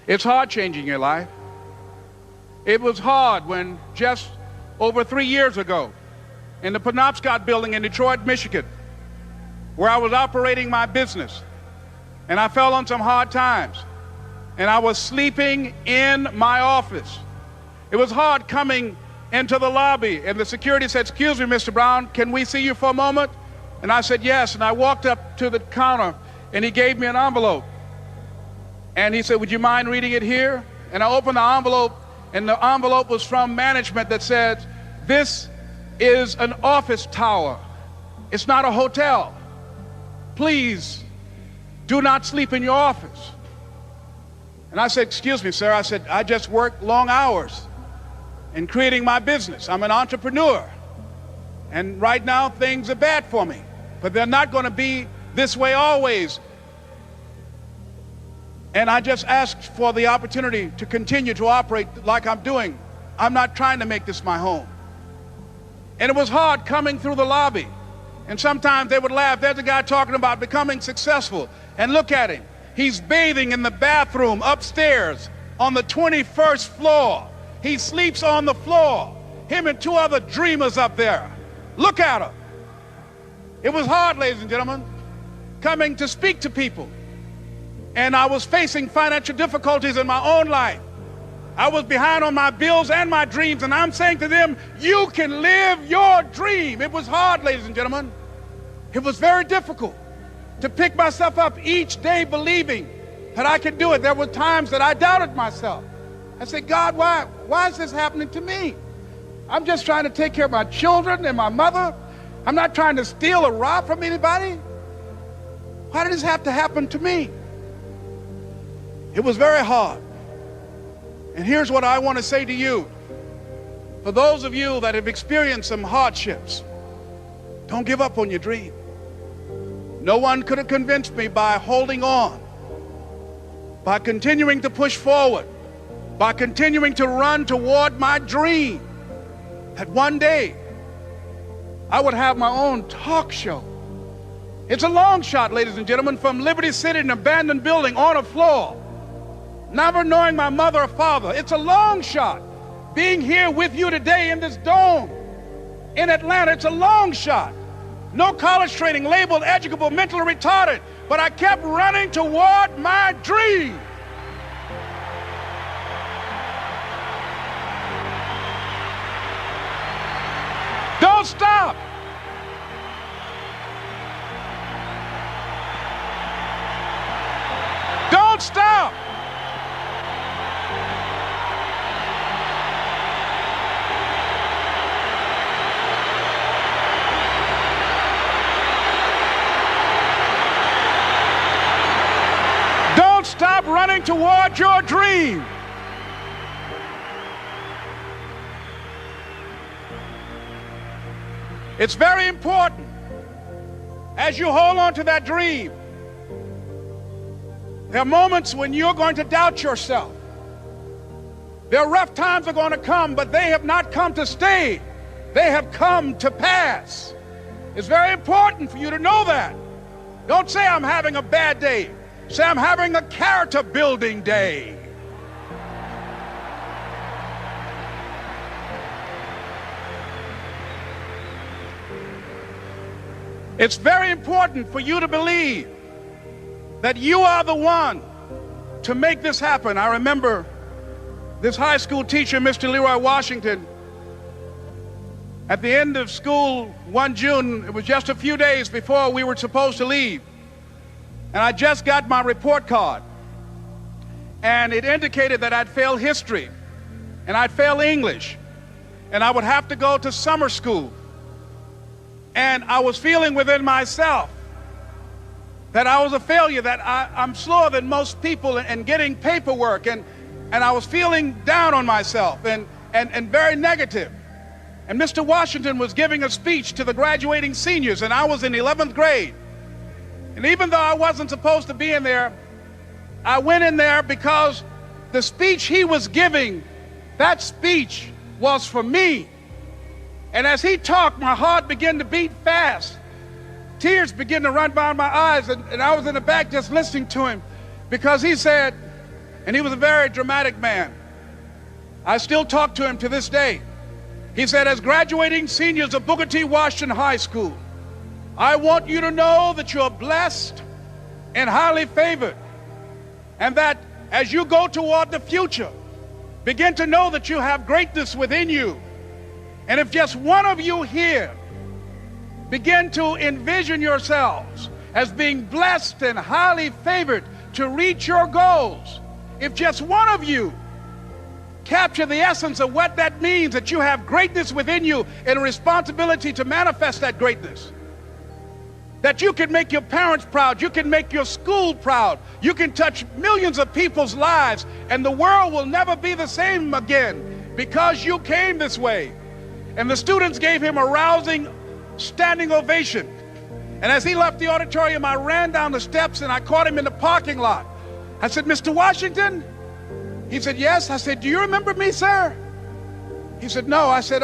It's hard changing your life. It was hard when just over 3 years ago, in the Penobscot building in Detroit, Michigan, where I was operating my business, and I fell on some hard times, and I was sleeping in my office. It was hard coming into the lobby, and the security said, "Excuse me, Mr. Brown, can we see you for a moment?" And I said, "Yes," and I walked up to the counter, and he gave me an envelope. And he said, "Would you mind reading it here?" And I opened the envelope, and the envelope was from management that said, "This is an office tower. It's not a hotel. Please do not sleep in your office." And I said, "Excuse me, sir." I said, "I just work long hours in creating my business. I'm an entrepreneur. And right now things are bad for me, but they're not going to be this way always. And I just asked for the opportunity to continue to operate like I'm doing. I'm not trying to make this my home." And it was hard coming through the lobby. And sometimes they would laugh. There's a guy talking about becoming successful. And look at him. He's bathing in the bathroom upstairs on the 21st floor. He sleeps on the floor. Him and 2 other dreamers up there. Look at him. It was hard, ladies and gentlemen, coming to speak to people. And I was facing financial difficulties in my own life. I was behind on my bills and my dreams, and I'm saying to them, you can live your dream. It was hard, ladies and gentlemen. It was very difficult to pick myself up each day believing that I could do it. There were times that I doubted myself. I said, "God, why is this happening to me? I'm just trying to take care of my children and my mother. I'm not trying to steal or rob from anybody. Why did this have to happen to me?" It was very hard. And here's what I want to say to you. For those of you that have experienced some hardships, don't give up on your dream. No one could have convinced me by holding on, by continuing to push forward, by continuing to run toward my dream, that one day I would have my own talk show. It's a long shot, ladies and gentlemen, from Liberty City, an abandoned building on a floor, never knowing my mother or father. It's a long shot. Being here with you today in this dome in Atlanta, it's a long shot. No college training, labeled educable, mentally retarded, but I kept running toward my dream. Don't stop. Don't stop. Don't stop running toward your dream. It's very important as you hold on to that dream. There are moments when you're going to doubt yourself. There are rough times are going to come, but they have not come to stay. They have come to pass. It's very important for you to know that. Don't say, "I'm having a bad day." Say, "I'm having a character building day." It's very important for you to believe that you are the one to make this happen. I remember this high school teacher, Mr. Leroy Washington, at the end of school one June, it was just a few days before we were supposed to leave, and I just got my report card, and it indicated that I'd failed history, and I'd failed English, and I would have to go to summer school. And I was feeling within myself that I was a failure, that I'm slower than most people in getting paperwork, and I was feeling down on myself and very negative. And Mr. Washington was giving a speech to the graduating seniors, and I was in 11th grade. And even though I wasn't supposed to be in there, I went in there because the speech he was giving, that speech was for me. And as he talked, my heart began to beat fast. Tears began to run down my eyes, and I was in the back just listening to him, because he said, And he was a very dramatic man. I still talk to him to this day. He said, as graduating seniors of Booker T. Washington High School, I want you to know that you're blessed and highly favored, and that as you go toward the future, begin to know that you have greatness within you. And if just one of you here begin to envision yourselves as being blessed and highly favored to reach your goals, if just one of you capture the essence of what that means, that you have greatness within you and a responsibility to manifest that greatness, that you can make your parents proud, you can make your school proud, you can touch millions of people's lives, and the world will never be the same again because you came this way. And the students gave him a rousing standing ovation. And as he left the auditorium, I ran down the steps and I caught him in the parking lot. I said, Mr. Washington? He said, yes. I said, do you remember me, sir? He said, no. I said,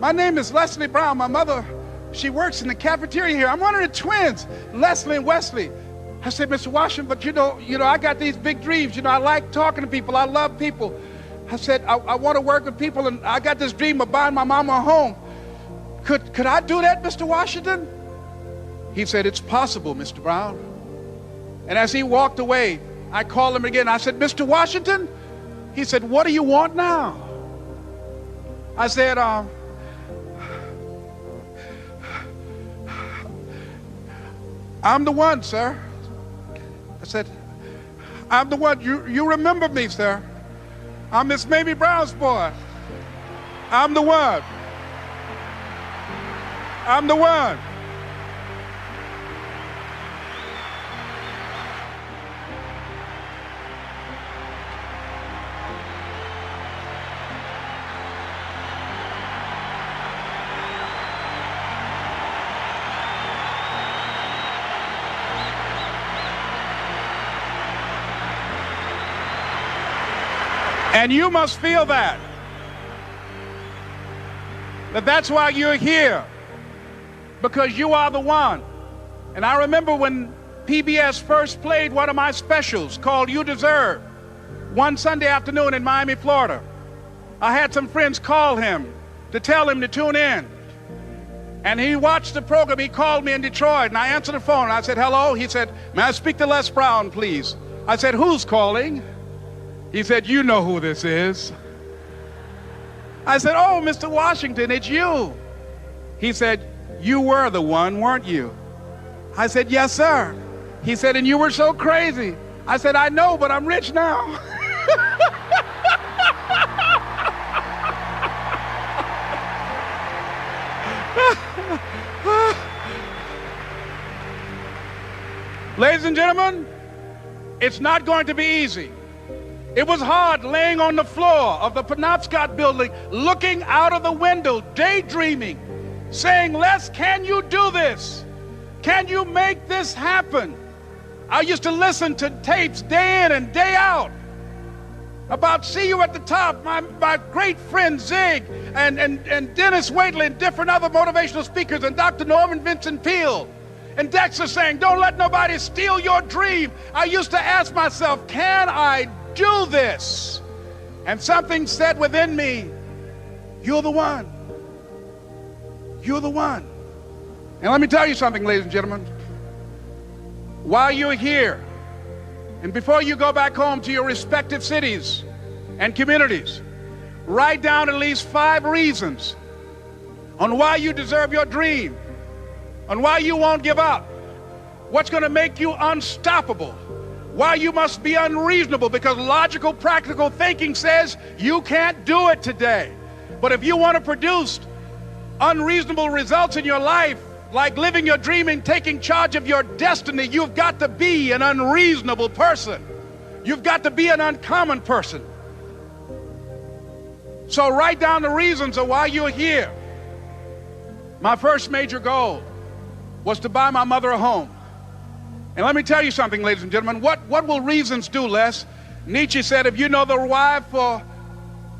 my name is Leslie Brown. My mother, she works in the cafeteria here. I'm one of the twins, Leslie and Wesley. I said, Mr. Washington, but you know, I got these big dreams. I like talking to people. I love people. I said, I want to work with people, and I got this dream of buying my mama a home. Could I do that, Mr. Washington? He said, it's possible, Mr. Brown. And as he walked away, I called him again. I said, Mr. Washington? He said, what do you want now? I said, I'm the one, sir. I said, I'm the one. You remember me, sir. I'm Miss Mamie Brown's boy. I'm the one. I'm the one. And you must feel that's why you're here, because you are the one. And I remember when PBS first played one of my specials called You Deserve, one Sunday afternoon in Miami, Florida. I had some friends call him to tell him to tune in. And he watched the program. He called me in Detroit, and I answered the phone. I said, hello. He said, may I speak to Les Brown, please? I said, who's calling? He said, you know who this is. I said, oh, Mr. Washington, it's you. He said, you were the one, weren't you? I said, yes, sir. He said, and you were so crazy. I said, I know, but I'm rich now. Ladies and gentlemen, it's not going to be easy. It was hard laying on the floor of the Penobscot building, looking out of the window, daydreaming, saying, Les, can you do this? Can you make this happen? I used to listen to tapes day in and day out about See You at the Top, my great friend Zig and Dennis Waitley and different other motivational speakers, and Dr. Norman Vincent Peale and Dexter saying, don't let nobody steal your dream. I used to ask myself, can I do this? And something said within me, you're the one. You're the one. And let me tell you something, ladies and gentlemen. While you're here, and before you go back home to your respective cities and communities, write down at least 5 reasons on why you deserve your dream, on why you won't give up, what's going to make you unstoppable, why you must be unreasonable, because logical, practical thinking says you can't do it today. But if you want to produce unreasonable results in your life, like living your dream and taking charge of your destiny, you've got to be an unreasonable person. You've got to be an uncommon person. So write down the reasons of why you're here. My first major goal was to buy my mother a home. And let me tell you something, ladies and gentlemen. What will reasons do, Les? Nietzsche said, if you know the why for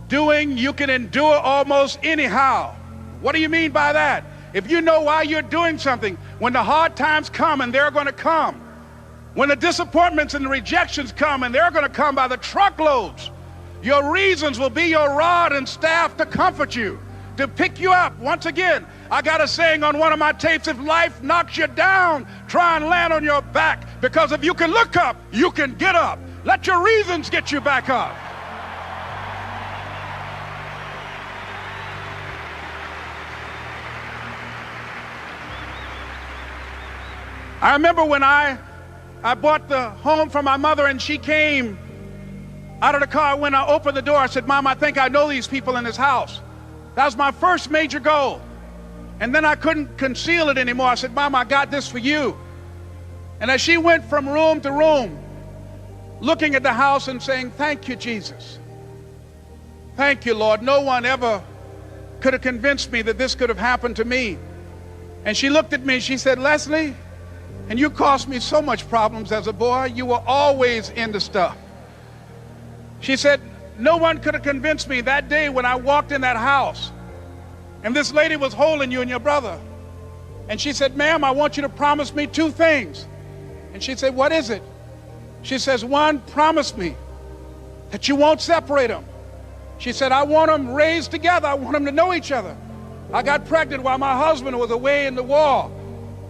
doing, you can endure almost anyhow. What do you mean by that? If you know why you're doing something, when the hard times come, and they're going to come, When the disappointments and the rejections come, and they're going to come by the truckloads, your reasons will be your rod and staff to comfort you, to pick you up. Once again, I got a saying on one of my tapes: if life knocks you down, try and land on your back, because if you can look up, you can get up. Let your reasons get you back up. I remember when I bought the home for my mother, and she came out of the car. When I opened the door, I said, "Mom, I think I know these people in this house." That was my first major goal. And then I couldn't conceal it anymore. I said, "Mom, I got this for you." And as she went from room to room, looking at the house and saying, "Thank you, Jesus. Thank you, Lord. No one ever could have convinced me that this could have happened to me." And she looked at me, she said, "Leslie, and you caused me so much problems as a boy. You were always into stuff." She said, "No one could have convinced me that day when I walked in that house and this lady was holding you and your brother. And she said, 'Ma'am, I want you to promise me two things.' And she said, 'What is it?' She says, 'One, promise me that you won't separate them.' She said, 'I want them raised together. I want them to know each other. I got pregnant while my husband was away in the war,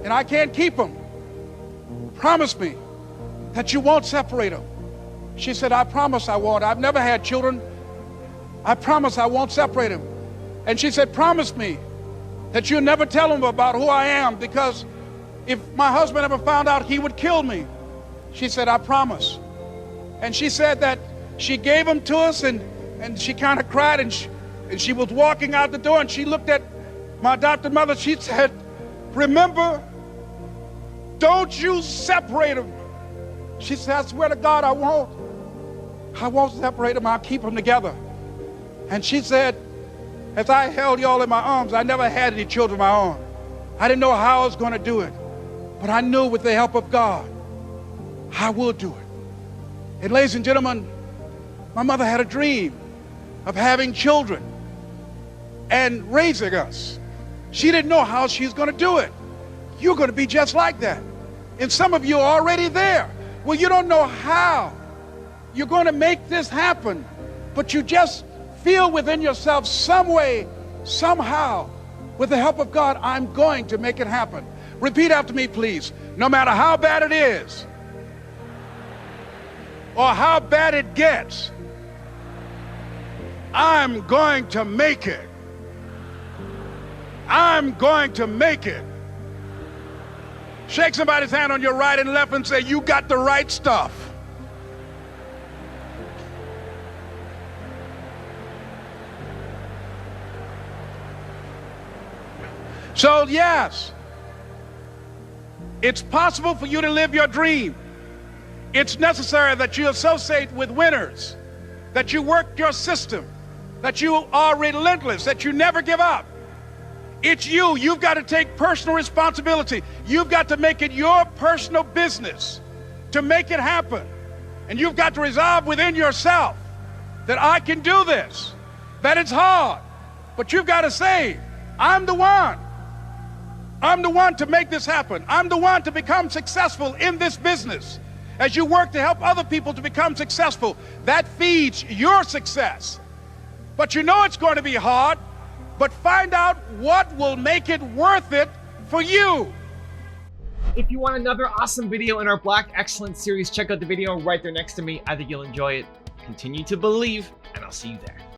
and I can't keep them. Promise me that you won't separate them.' She said, 'I promise I won't. I've never had children. I promise I won't separate them.' And she said, 'Promise me that you'll never tell them about who I am, because if my husband ever found out, he would kill me.' She said, 'I promise.' And she said that she gave them to us, and she kind of cried, and she was walking out the door, and she looked at my adopted mother. She said, 'Remember, don't you separate them.' She said, 'I swear to God, I won't separate them. I'll keep them together.' And she said, as I held y'all in my arms, I never had any children of my own. I didn't know how I was going to do it, but I knew with the help of God, I would do it. And ladies and gentlemen, my mother had a dream of having children and raising us. She didn't know how she was going to do it. You're going to be just like that. And some of you are already there. Well, you don't know how you're going to make this happen, but you just feel within yourself some way, somehow, with the help of God, I'm going to make it happen. Repeat after me, please. No matter how bad it is or how bad it gets, I'm going to make it. I'm going to make it. Shake somebody's hand on your right and left and say, "You got the right stuff." So yes, it's possible for you to live your dream. It's necessary that you associate with winners, that you work your system, that you are relentless, that you never give up. It's you. You've got to take personal responsibility. You've got to make it your personal business to make it happen. And you've got to resolve within yourself that I can do this, that it's hard, but you've got to say, I'm the one. I'm the one to make this happen. I'm the one to become successful in this business. As you work to help other people to become successful, that feeds your success. But you know it's going to be hard, but find out what will make it worth it for you. If you want another awesome video in our Black Excellence series, check out the video right there next to me. I think you'll enjoy it. Continue to believe, and I'll see you there.